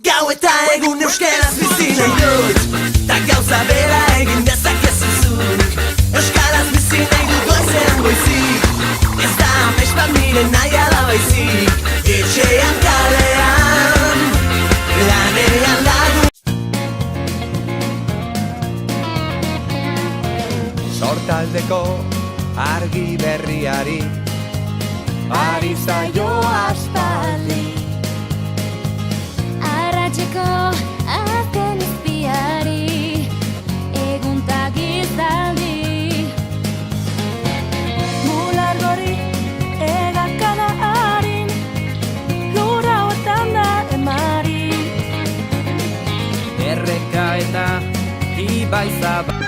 Gau eta egun euskaraz bizi nahi dut, ta gauza bera egin dezakezu zuk. Euskaraz bizi nahi dut goizean goizik, ez da amespat nire nahi ala baizik. Etxean kalean, lanean lagun. Sortaldeko argi berriari ari zaio aspaldi. Arratxeko azken izpiari eguntag izaldi. Mular gori egakada harin lura hoetan da emari. Erreka eta ibai zabal.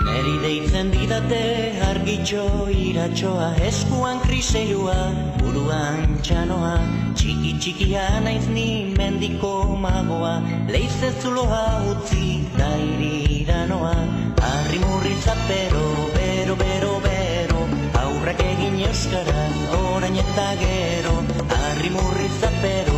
Neri deitzen didate argitxo iratxoa, eskuan kriselua, buruan txanoa, txiki txikia naiz ni mendiko magoa, leize zuloa utzi da irira noa, harri murri zapero, bero, bero, bero, aurrak egin euskaraz, orain eta gero, harri murri zapero.